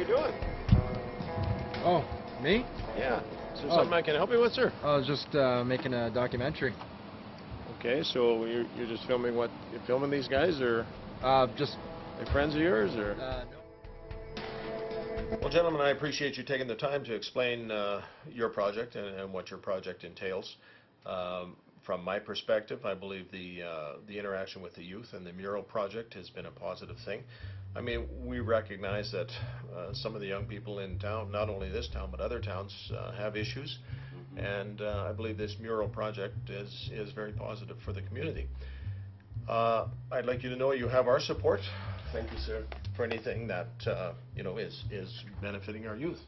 you doing? Oh, me? Yeah. Is there something I can help you with, sir? I was just making a documentary. Okay, so you're just filming what? You're filming these guys, or Just... they friends of yours, or? No. Well, gentlemen, I appreciate you taking the time to explain your project and what your project entails. From my perspective, I believe the interaction with the youth and the mural project has been a positive thing. I mean, we recognize that some of the young people in town, not only this town but other towns, have issues, and I believe this mural project is very positive for the community. I'd like you to know you have our support. Thank you, sir, for anything that you know is benefiting our youth.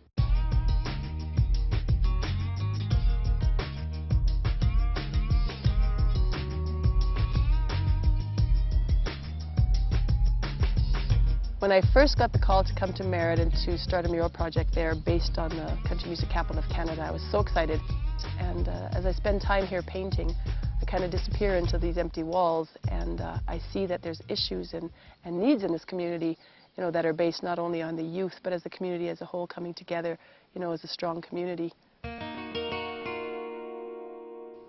When I first got the call to come to Merritt and to start a mural project there based on the country music capital of Canada, I was so excited. And as I spend time here painting, I kind of disappear into these empty walls, and I see that there's issues and needs in this community, you know, that are based not only on the youth, but as the community as a whole coming together, you know, as a strong community.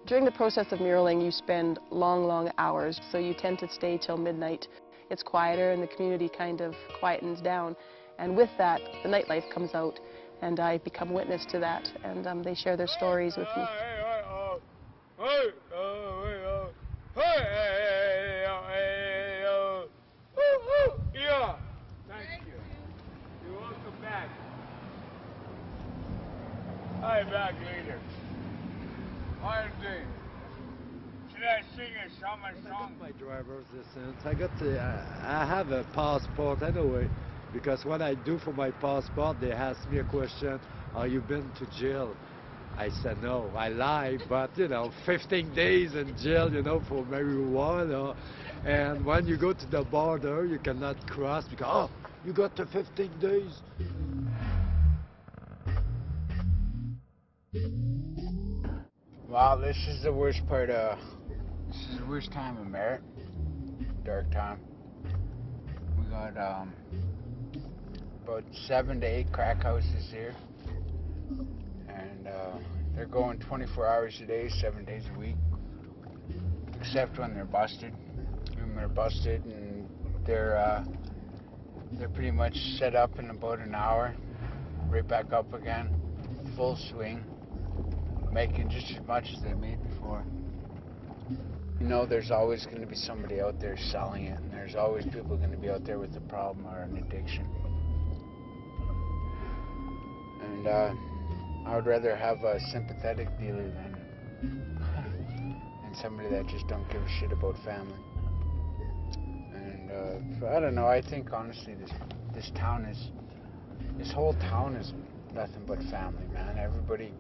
During the process of muraling, you spend long, long hours, so you tend to stay till midnight. It's quieter and the community kind of quietens down, and with that the nightlife comes out, and I become witness to that, and they share their stories with me. Yeah, thank you. You're welcome back. I'll be back later. I'll do. Should I sing a summer song? I got my driver's license. I have a passport anyway, because what I do for my passport, they ask me a question, "Have you been to jail?" I said no. I lie, but you know, 15 days in jail, you know, for marijuana. And when you go to the border, you cannot cross because, oh, you got to 15 days. Wow, this is the worst part of, this is the worst time in Merritt, dark time. We got about 7 to 8 crack houses here, and they're going 24 hours a day, 7 days a week, except when they're busted. When they're busted, and they're pretty much set up in about an hour, right back up again, full swing, making just as much as they made before. You know, there's always going to be somebody out there selling it, and there's always people going to be out there with a problem or an addiction. And I would rather have a sympathetic dealer than somebody that just don't give a shit about family. And I don't know, I think honestly this whole town is nothing but family, man. Everybody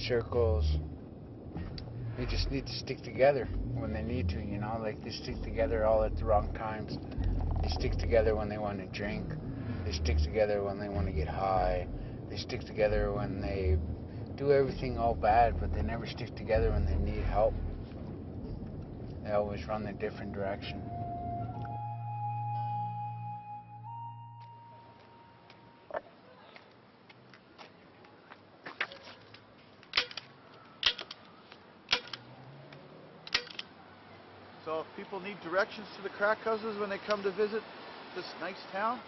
circles. They just need to stick together when they need to, you know, like they stick together all at the wrong times. They stick together when they want to drink. They stick together when they want to get high. They stick together when they do everything all bad, but they never stick together when they need help. They always run a different direction. So if people need directions to the crack houses when they come to visit this nice town,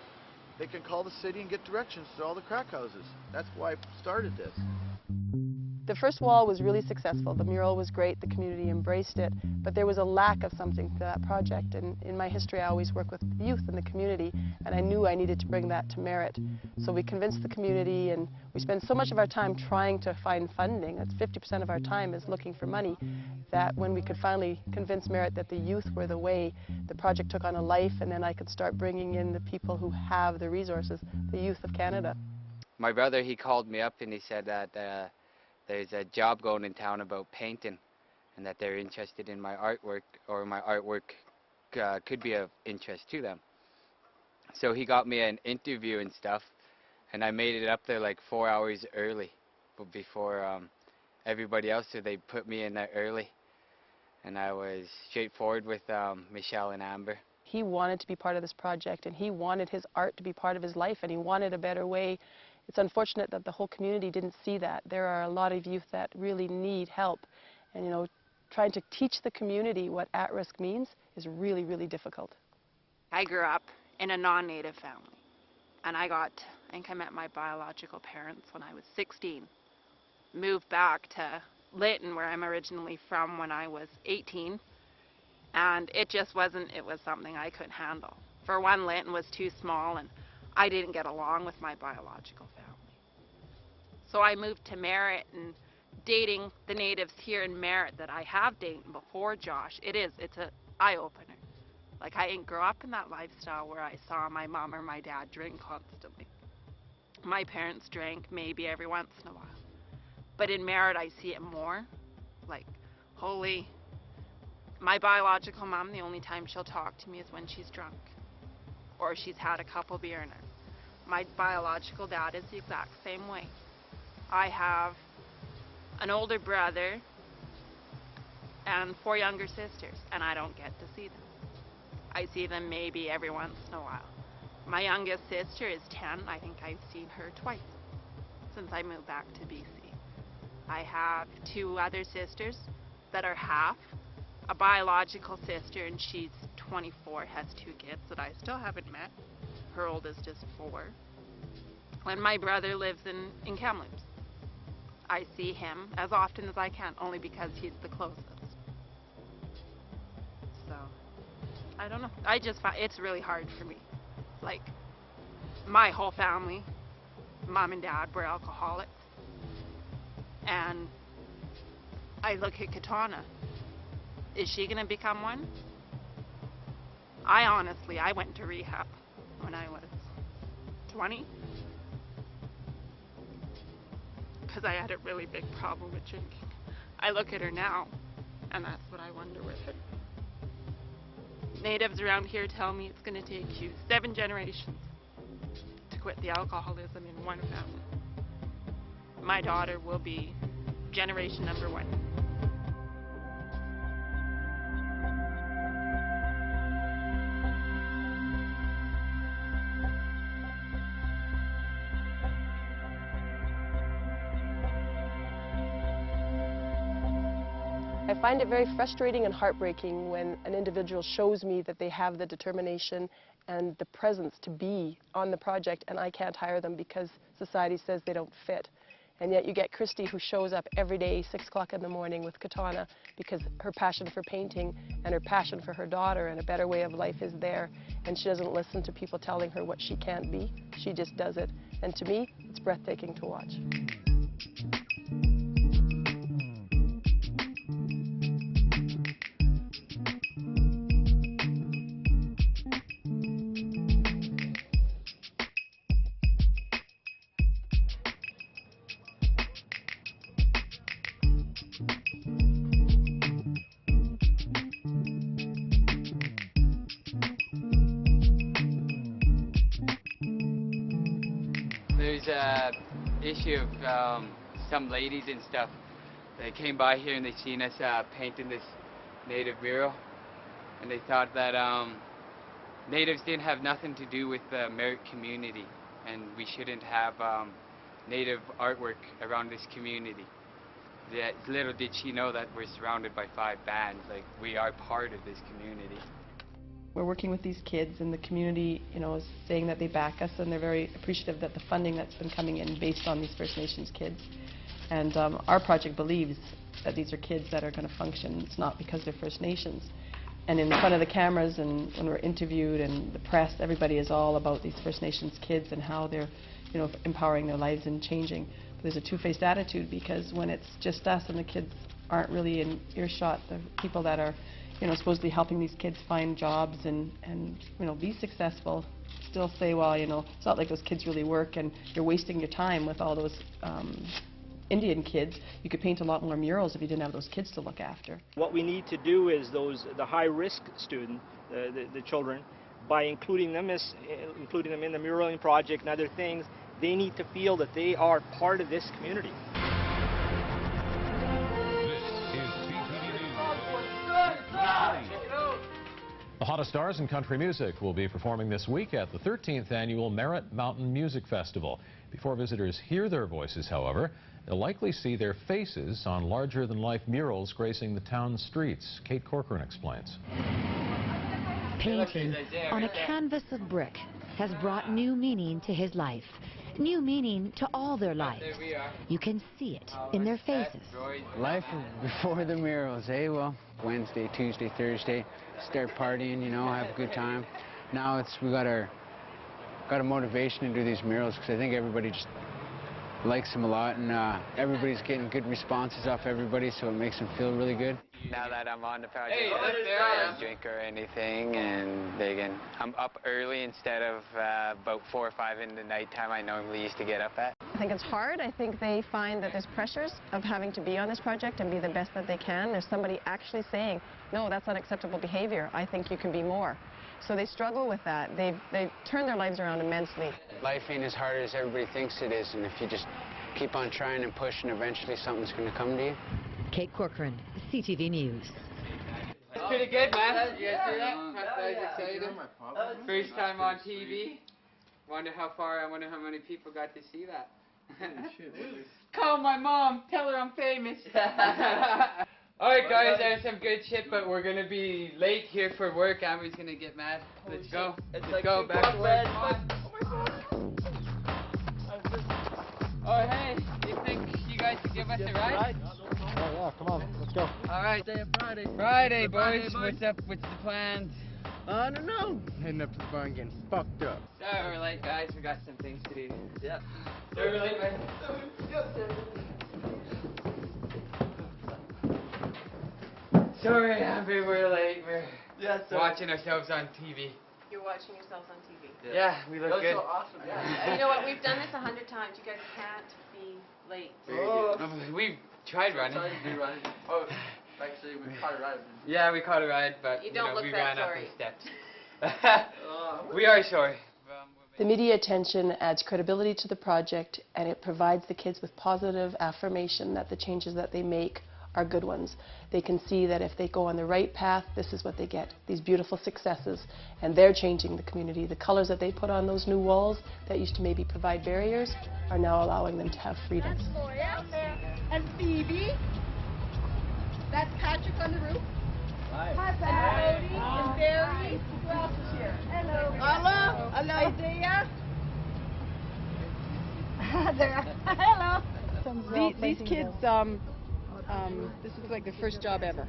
they can call the city and get directions to all the crack houses. That's why I started this. The first wall was really successful. The mural was great, the community embraced it, but there was a lack of something to that project. And in my history, I always work with youth in the community, and I knew I needed to bring that to Merritt. So we convinced the community, and we spend so much of our time trying to find funding. That's 50% of our time is looking for money, that when we could finally convince Merritt that the youth were the way, the project took on a life, and then I could start bringing in the people who have the resources, the youth of Canada. My brother, he called me up and he said that there's a job going in town about painting, and that they're interested in my artwork, or my artwork could be of interest to them. So he got me an interview and stuff, and I made it up there like 4 hours early, but before everybody else, so they put me in there early, and I was straightforward with Michelle and Amber. he wanted to be part of this project, and he wanted his art to be part of his life, and he wanted a better way. It's unfortunate that the whole community didn't see that. There are a lot of youth that really need help, and you know, trying to teach the community what at-risk means is really, really difficult. I grew up in a non-Native family, and I think I met my biological parents when I was 16. Moved back to Lytton, where I'm originally from, when I was 18, and it was something I couldn't handle. For one, Lytton was too small, and I didn't get along with my biological family. So I moved to Merritt, and dating the natives here in Merritt that I have dated before Josh, it's an eye-opener. Like, I didn't grow up in that lifestyle where I saw my mom or my dad drink constantly. My parents drank maybe every once in a while. But in Merritt, I see it more. Like, holy, my biological mom, the only time she'll talk to me is when she's drunk, or she's had a couple beer in her. My biological dad is the exact same way. I have an older brother and 4 younger sisters, and I don't get to see them. I see them maybe every once in a while. My youngest sister is 10. I think I've seen her twice since I moved back to BC. I have 2 other sisters that are half. A biological sister, and she's 24, has 2 kids that I still haven't met. Her oldest is 4. And my brother lives in Kamloops. I see him as often as I can, only because he's the closest. So, I don't know. I just find it's really hard for me. Like, my whole family, mom and dad, were alcoholics. And I look at Katana. Is she going to become one? I went to rehab when I was 20. Because I had a really big problem with drinking. I look at her now, and that's what I wonder with her. Natives around here tell me it's going to take you 7 generations to quit the alcoholism in one family. My daughter will be generation number 1. I find it very frustrating and heartbreaking when an individual shows me that they have the determination and the presence to be on the project, and I can't hire them because society says they don't fit. And yet you get Christy, who shows up every day, 6 o'clock in the morning, with Katana, because her passion for painting and her passion for her daughter and a better way of life is there, and she doesn't listen to people telling her what she can't be. She just does it. And to me, it's breathtaking to watch. There's a issue of some ladies and stuff that came by here and they seen us painting this native mural, and they thought that natives didn't have nothing to do with the Merritt community, and we shouldn't have native artwork around this community. Little did she know that we're surrounded by 5 bands. Like, we are part of this community. We're working with these kids, and the community, you know, is saying that they back us, and they're very appreciative that the funding that's been coming in based on these First Nations kids. And our project believes that these are kids that are going to function. It's not because they're First Nations. And in front of the cameras, and when we're interviewed, and the press, everybody is all about these First Nations kids and how they're, you know, empowering their lives and changing. But there's a two-faced attitude, because when it's just us and the kids aren't really in earshot, the people that are, you know, supposedly helping these kids find jobs and you know, be successful, still say, well, you know, it's not like those kids really work, and you're wasting your time with all those Indian kids. You could paint a lot more murals if you didn't have those kids to look after. What we need to do is the high-risk student, the children, by including them in the muraling project and other things, they need to feel that they are part of this community. The hottest stars in country music will be performing this week at the 13th annual Merritt Mountain Music Festival. Before visitors hear their voices, however, they'll likely see their faces on larger-than-life murals gracing the town's streets. Kate Corcoran explains. Painting on a canvas of brick has brought new meaning to his life. New meaning to all their lives. You can see it in their faces. Life before the murals, eh? Well, Wednesday, Tuesday, Thursday, start partying, you know, have a good time. Now we got a motivation to do these murals because I think everybody just likes them a lot, and everybody's getting good responses off everybody, so it makes them feel really good. Now that I'm on the project, I don't drink or anything, and I'm up early instead of about 4 or 5 in the nighttime I normally used to get up at. I think it's hard. I think they find that there's pressures of having to be on this project and be the best that they can. There's somebody actually saying, no, that's unacceptable behavior. I think you can be more. So they struggle with that. They've turned their lives around immensely. Life ain't as hard as everybody thinks it is, and if you just keep on trying and pushing, eventually something's going to come to you. Kate Corcoran, CTV News. It's pretty good, man. You guys see that? I was excited. First time on TV. I wonder how many people got to see that. Call my mom. Tell her I'm famous. Alright guys, there's some good shit, but we're gonna be late here for work. Amber's gonna get mad. Let's go. Let's go back to work. Oh hey, you think you guys could give us a ride? Oh yeah, come on, let's go. Alright. Friday, boys. What's up? What's the plans? I don't know. Heading up to the barn getting fucked up. Sorry we're late, guys. We got some things to do. Yeah. Sorry we're late, man. Sorry, Amber, we're late. We're watching ourselves on TV. You're watching yourselves on TV. Yeah, we look good. So awesome. And you know what? We've done this 100 times. You guys can't be late. We've tried running. Oh, actually, we caught a ride. Yeah, we caught a ride, but You don't look we that ran up sorry. the steps. We are sorry. The media attention adds credibility to the project, and it provides the kids with positive affirmation that the changes that they make are good ones. They can see that if they go on the right path, this is what they get, these beautiful successes, and they're changing the community. The colors that they put on those new walls that used to maybe provide barriers are now allowing them to have freedoms. That's Lori out there, and Phoebe. That's Patrick on the roof. Hi. Cody and Barry. Who else is here? Hello. Hello. Isaiah. Hello. These kids, this is like their first job ever.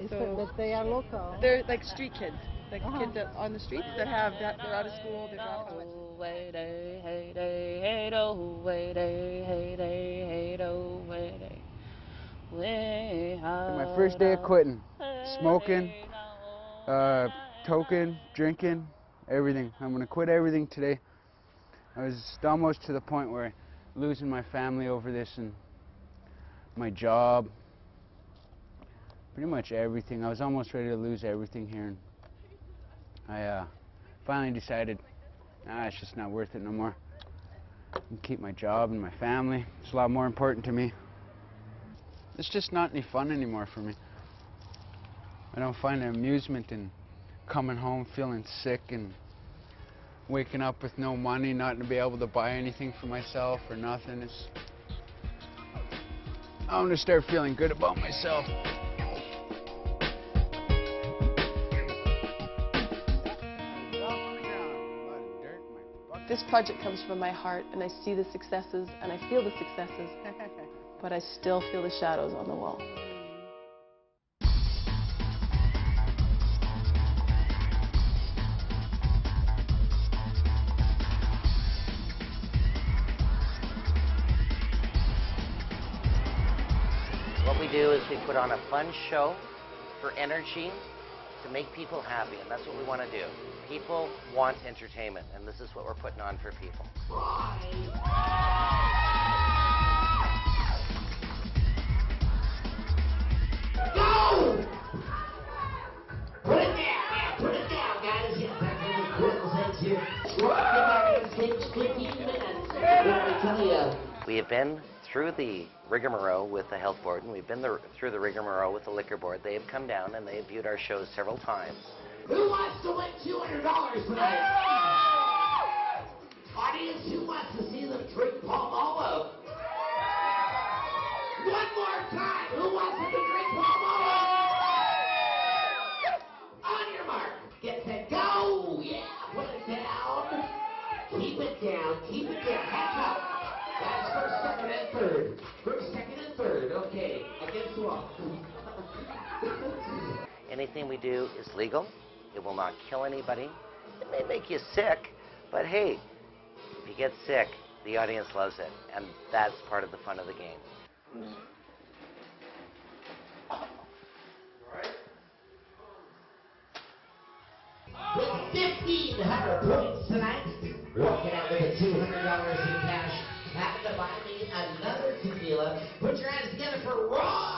But they are local. They're like street kids, like kids that on the streets that have that they're out of school, they're dropped out. My first day of quitting, smoking, toking, drinking, everything. I'm going to quit everything today. I was almost to the point where losing my family over this and my job, pretty much everything. I was almost ready to lose everything here. And I finally decided, it's just not worth it no more. I can keep my job and my family. It's a lot more important to me. It's just not any fun anymore for me. I don't find amusement in coming home feeling sick and waking up with no money, not to be able to buy anything for myself or nothing. I'm gonna start feeling good about myself. This project comes from my heart, and I see the successes, and I feel the successes, but I still feel the shadows on the wall. What we do is we put on a fun show for energy to make people happy, and that's what we want to do. People want entertainment, and this is what we're putting on for people. Go! Put it down, yeah, put it down, guys. Get back in the quitters heads here. Get back in 15 minutes. Let me tell you. We have been through the rigmarole with the health board, and we've been through the rigmarole with the liquor board. They have come down and they have viewed our shows several times. Who wants to win $200 tonight? Audience, who wants to see them drink Palmolive? One more time. Who wants them to drink Palmolive? On your mark. Get set, go. Yeah, put it down. Keep it down. Keep it down. Hands up. That's first, second, and third. First, second, and third. Okay. Against the wall. Anything we do is legal. It will not kill anybody. It may make you sick, but hey, if you get sick, the audience loves it, and that's part of the fun of the game. With 1,500 points tonight, walking out with $200 in cash, having to buy me another tequila. Put your hands together for Roy!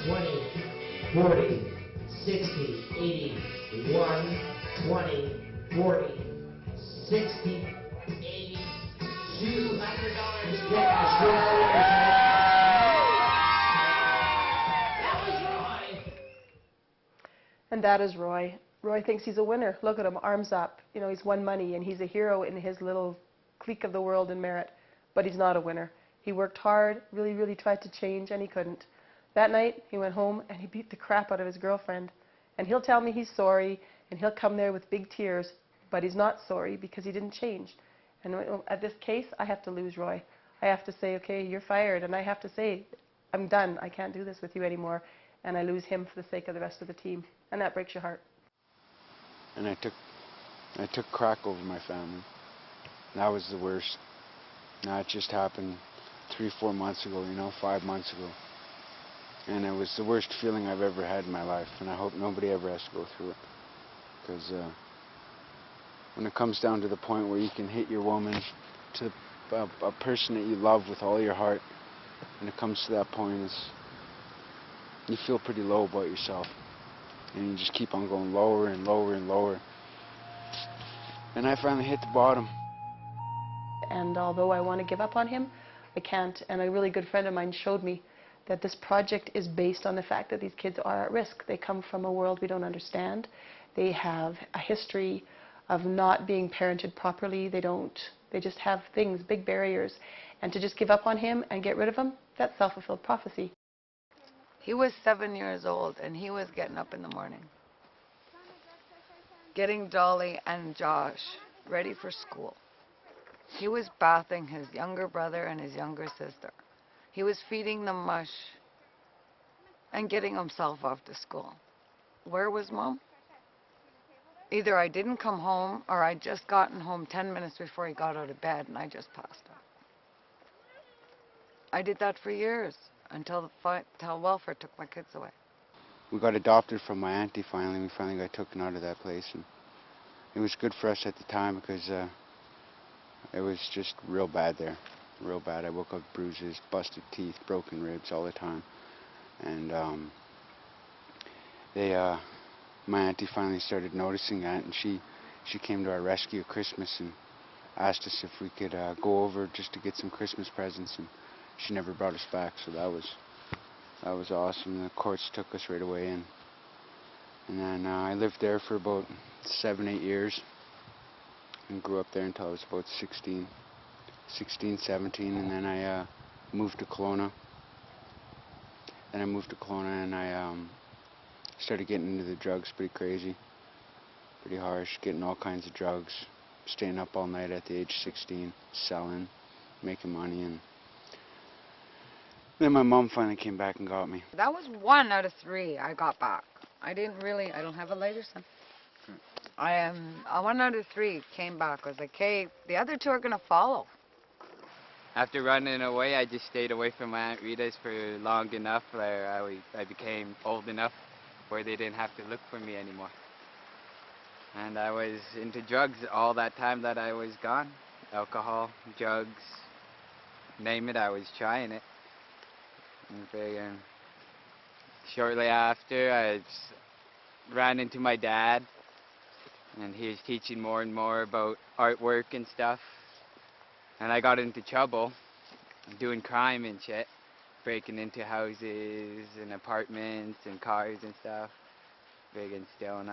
20, 40, 60, 80, 1, 20, 40, 60, 80, $200 cash. And that is Roy. Roy thinks he's a winner. Look at him, arms up. You know, he's won money and he's a hero in his little clique of the world in Merritt. But he's not a winner. He worked hard, really, really tried to change, and he couldn't. That night, he went home and he beat the crap out of his girlfriend. And he'll tell me he's sorry, and he'll come there with big tears, but he's not sorry because he didn't change. And at this case, I have to lose Roy. I have to say, okay, you're fired, and I have to say, I'm done. I can't do this with you anymore. And I lose him for the sake of the rest of the team. And that breaks your heart. And I took crack over my family. That was the worst. Now it just happened 3-4 months ago, 5 months ago. And it was the worst feeling I've ever had in my life, and I hope nobody ever has to go through it. Because when it comes down to the point where you can hit your woman, to a person that you love with all your heart, and it comes to that point, you feel pretty low about yourself. And you just keep on going lower and lower and lower. And I finally hit the bottom. And although I want to give up on him, I can't. And a really good friend of mine showed me that this project is based on the fact that these kids are at risk. They come from a world we don't understand. They have a history of not being parented properly. They just have things, big barriers. And to just give up on him and get rid of him, that's self-fulfilled prophecy. He was 7 years old, and he was getting up in the morning, getting Dolly and Josh ready for school. He was bathing his younger brother and his younger sister. He was feeding them mush and getting himself off to school. Where was Mom? Either I didn't come home, or I'd just gotten home 10 minutes before he got out of bed, and I just passed out. I did that for years. Until welfare took my kids away. We got adopted from my auntie finally. We finally got taken out of that place. And it was good for us at the time because it was just real bad there. Real bad. I woke up with bruises, busted teeth, broken ribs all the time. And my auntie finally started noticing that, and she came to our rescue at Christmas and asked us if we could go over just to get some Christmas presents. And she never brought us back, so that was awesome. The courts took us right away, and then I lived there for about 7-8 years, and grew up there until I was about 16, 17, and then I moved to Kelowna. Then I moved to Kelowna, and I started getting into the drugs pretty crazy, pretty harsh, getting all kinds of drugs, staying up all night at the age of 16, selling, making money, and then my mom finally came back and got me. That was 1 out of 3 I got back. I don't have a lighter, son. 1 out of 3 came back. I was like, hey, the other 2 are going to follow. After running away, I just stayed away from my Aunt Rita's for long enough where I became old enough where they didn't have to look for me anymore. And I was into drugs all that time that I was gone. Alcohol, drugs, name it, I was trying it. And shortly after, I ran into my dad, and he was teaching more and more about artwork and stuff. And I got into trouble, doing crime and shit. breaking into houses and apartments and cars and stuff, big and stealing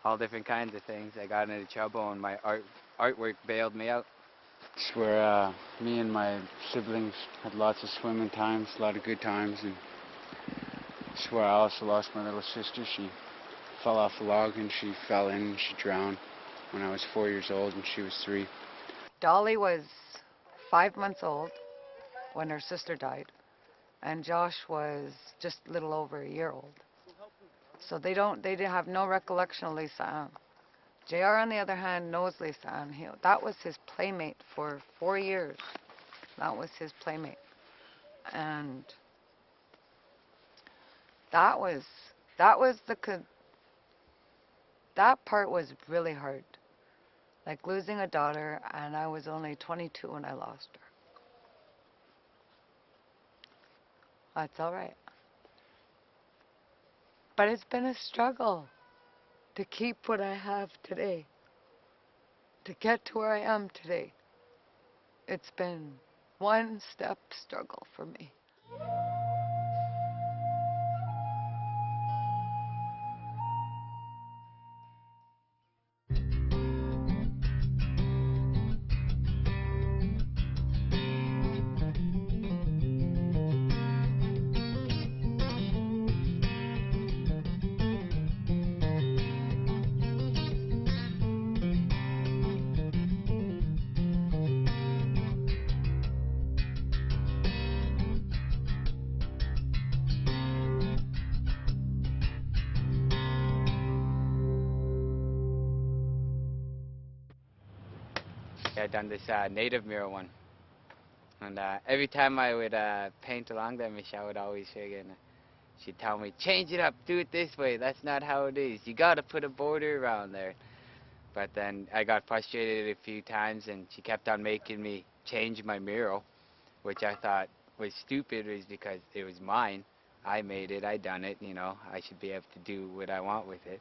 all different kinds of things. I got into trouble and my artwork bailed me out. It's where me and my siblings had lots of swimming times, a lot of good times, and it's where I also lost my little sister. She fell off a log and she fell in and she drowned when I was 4 years old and she was 3. Dolly was 5 months old when her sister died, and Josh was just a little over a year old. So they have no recollection of Lisa Ann. JR, on the other hand, knows Lisa Ann. That was his playmate for 4 years. That was his playmate. And that part was really hard. Like losing a daughter, and I was only 22 when I lost her. That's all right. But it's been a struggle to keep what I have today, to get to where I am today. It's been one step struggle for me. I done this native mural one, and every time I would paint along there, Michelle would always friggin' she'd tell me, change it up, do it this way, that's not how it is, you gotta put a border around there. But then I got frustrated a few times and she kept on making me change my mural, which I thought was stupid, was because it was mine. I made it, I done it, you know, I should be able to do what I want with it.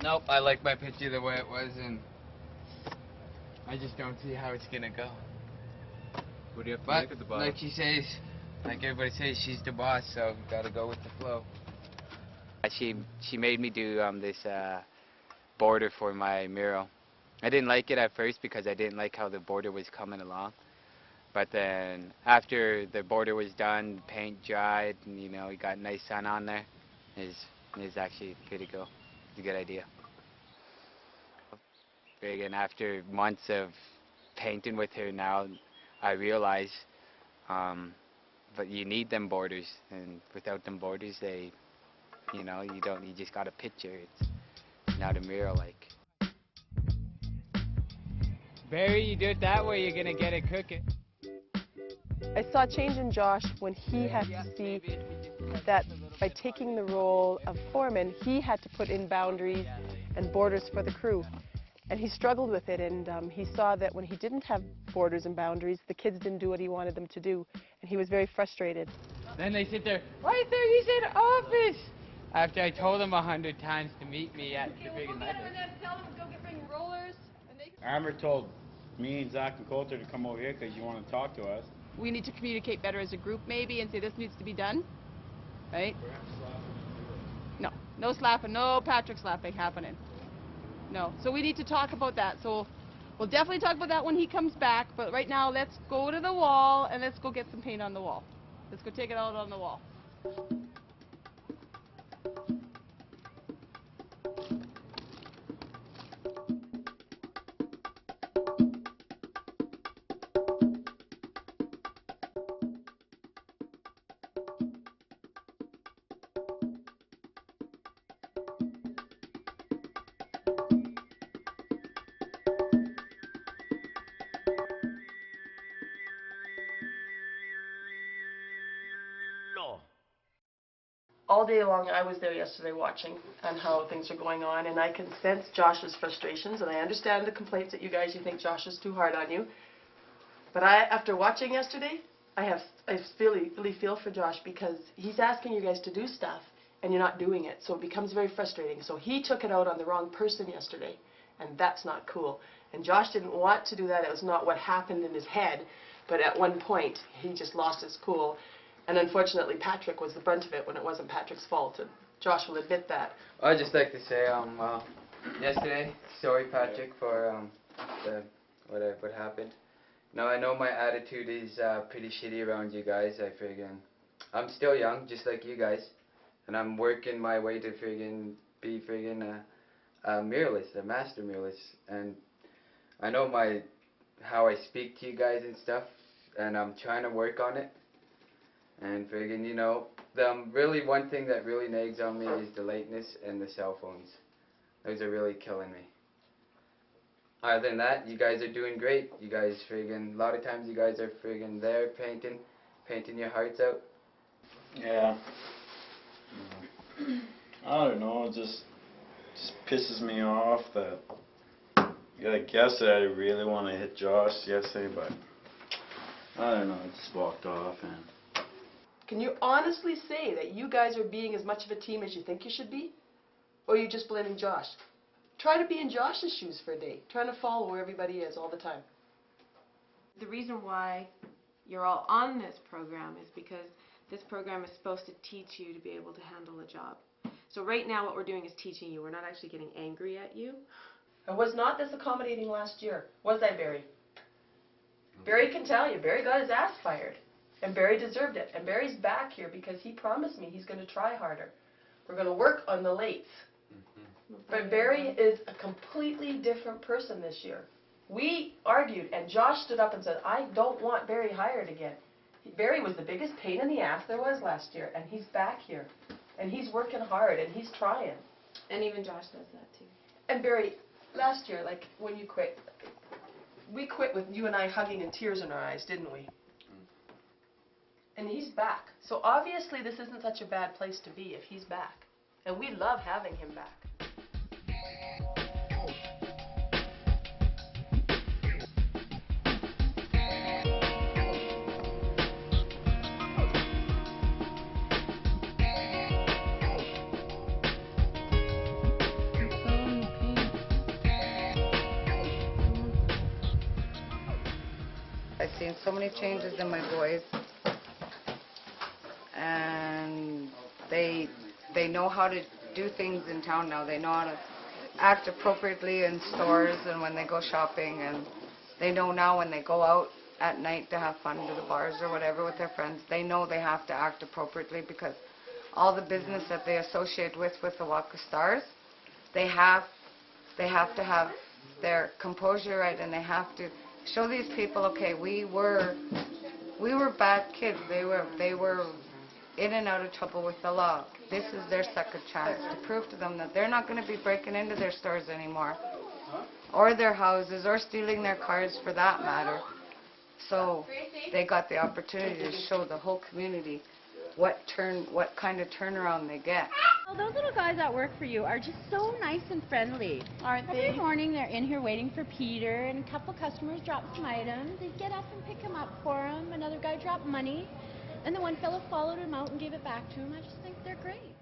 Nope, I like my picture the way it was, and I just don't see how it's gonna go. What do you have to But make at the bottom? like she says, like everybody says, she's the boss, so gotta go with the flow. She made me do this border for my mural. I didn't like it at first because I didn't like how the border was coming along. But then after the border was done, paint dried, and you know, we got nice sun on there, it's actually pretty cool. It's a good idea. And after months of painting with her now, I realize but you need them borders, and without them borders, you know, you just got a picture. It's not a mural like. Barry, you do it that way, you're gonna get it cooking. I saw a change in Josh when he had to see that by taking the role of foreman, he had to put in boundaries and borders for the crew. And he struggled with it, and he saw that when he didn't have borders and boundaries, the kids didn't do what he wanted them to do, and he was very frustrated. Then they sit there, right there, you said office! After I told them 100 times to meet me at the big library. Tell them to go bring rollers. Amber told me and Zach and Coulter to come over here because you want to talk to us. We need to communicate better as a group maybe and say this needs to be done, right? No, no slapping, no Patrick slapping happening. No, so we need to talk about that. So we'll definitely talk about that when he comes back, but right now let's go to the wall and let's go get some paint on the wall. Let's go take it out on the wall. All day long, I was there yesterday watching on how things are going on, and I can sense Josh's frustrations, and I understand the complaints that you think Josh is too hard on you. But after watching yesterday, I really feel for Josh, because he's asking you guys to do stuff, and you're not doing it, so it becomes very frustrating. So he took it out on the wrong person yesterday, and that's not cool. And Josh didn't want to do that. It was not what happened in his head. But at one point, he just lost his cool. And unfortunately, Patrick was the brunt of it when it wasn't Patrick's fault. And Josh will admit that. I'd just like to say, yesterday, sorry Patrick for what happened. Now I know my attitude is pretty shitty around you guys. I'm still young, just like you guys, and I'm working my way to be a muralist, a master muralist. And I know how I speak to you guys and stuff, and I'm trying to work on it. And you know, really one thing that really nags on me is the lateness and the cell phones. Those are really killing me. Other than that, you guys are doing great. You guys a lot of times you guys are there painting your hearts out. Yeah. I don't know, it just pisses me off that I guess that I really want to hit Josh yesterday, but I don't know, I just walked off. And Can you honestly say that you guys are being as much of a team as you think you should be? Or are you just blaming Josh? Try to be in Josh's shoes for a day, trying to follow where everybody is all the time. The reason why you're all on this program is because this program is supposed to teach you to be able to handle a job. So right now what we're doing is teaching you. We're not actually getting angry at you. I was not this accommodating last year, was I, Barry? Barry can tell you, Barry got his ass fired. And Barry deserved it. And Barry's back here because he promised me he's going to try harder. We're going to work on the lates. But Barry is a completely different person this year. We argued, and Josh stood up and said, I don't want Barry hired again. Barry was the biggest pain in the ass there was last year, and he's back here. And he's working hard, and he's trying. And even Josh does that too. And Barry, last year, like when you quit, we quit with you and I hugging and tears in our eyes, didn't we? And he's back. So obviously this isn't such a bad place to be if he's back. And we love having him back. I've seen so many changes in my boys, and they know how to do things in town now. They know how to act appropriately in stores and when they go shopping, and they know now when they go out at night to have fun to the bars or whatever with their friends, they know they have to act appropriately because all the business that they associate with the Walk of Stars, they have to have their composure right, and they have to show these people, okay, we were bad kids. They were in and out of trouble with the law. This is their second chance to prove to them that they're not going to be breaking into their stores anymore, or their houses, or stealing their cars for that matter. So they got the opportunity to show the whole community what kind of turnaround they get. Well, those little guys that work for you are just so nice and friendly. Aren't they? Every morning they're in here waiting for Peter, and a couple customers drop some items. They get up and pick him up for him. Another guy dropped money, and the one fellow followed him out and gave it back to him. I just think they're great.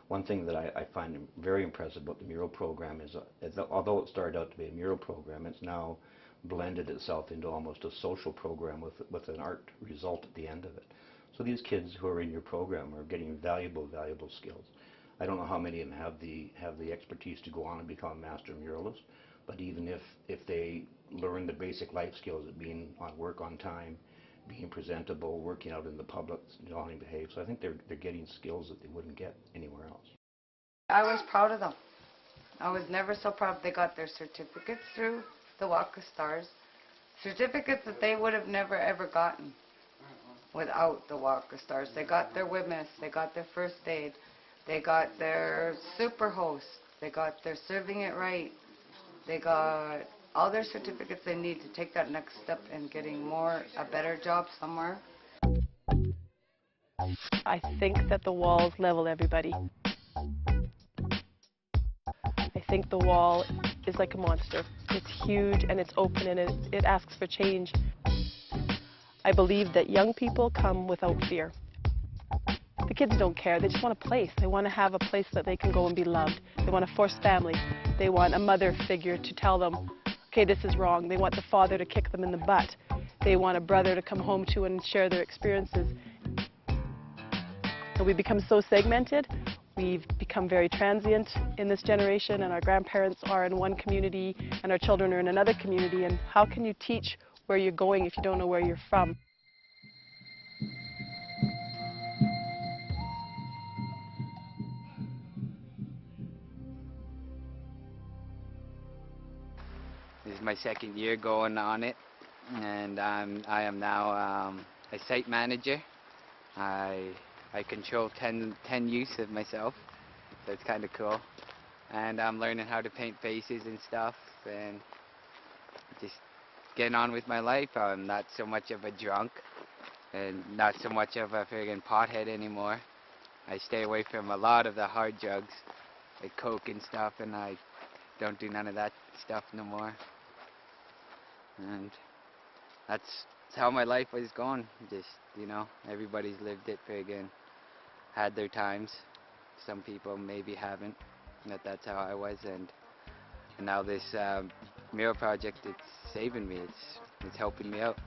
One thing that I find very impressive about the mural program is that although it started out to be a mural program, it's now blended itself into almost a social program with an art result at the end of it. So these kids who are in your program are getting valuable skills. I don't know how many of them have the expertise to go on and become a master muralist, but even if they learn the basic life skills of being on work on time, being presentable, working out in the public, knowing how to behave, so I think they're getting skills that they wouldn't get anywhere else. I was proud of them. I was never so proud. They got their certificates through the Walk of Stars, certificates that they would have never ever gotten without the Walk of Stars. They got their witness, they got their first aid, they got their super host, they got their serving it right, they got all their certificates they need to take that next step in getting a better job somewhere. I think that the walls level everybody. I think the wall is like a monster. It's huge and it's open and it asks for change. I believe that young people come without fear. The kids don't care. They just want a place. They want to have a place that they can go and be loved. They want a forced family. They want a mother figure to tell them, okay, this is wrong. They want the father to kick them in the butt. they want a brother to come home to and share their experiences. So we become so segmented. We've become very transient in this generation, and our grandparents are in one community and our children are in another community. And how can you teach where you're going if you don't know where you're from? This is my second year going on it, and I am now a site manager. I control 10 youths of myself, so it's kind of cool. And I'm learning how to paint faces and stuff, and just getting on with my life. I'm not so much of a drunk, and not so much of a friggin' pothead anymore. I stay away from a lot of the hard drugs, like coke and stuff, and I don't do none of that stuff no more. And that's how my life is going. Just, you know, everybody's lived it friggin', had their times. Some people maybe haven't, but that's how I was. And now this mural project, it's saving me. It's helping me out.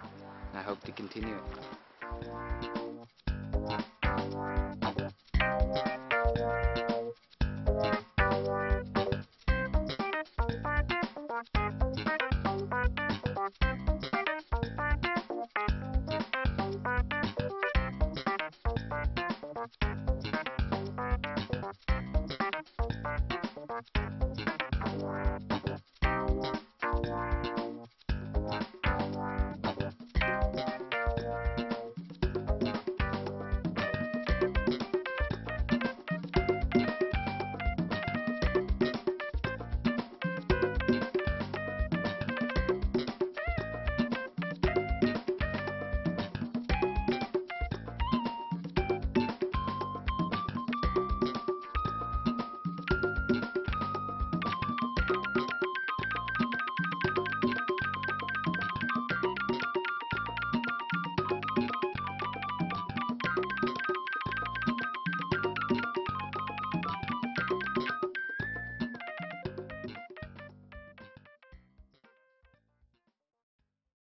And I hope to continue it.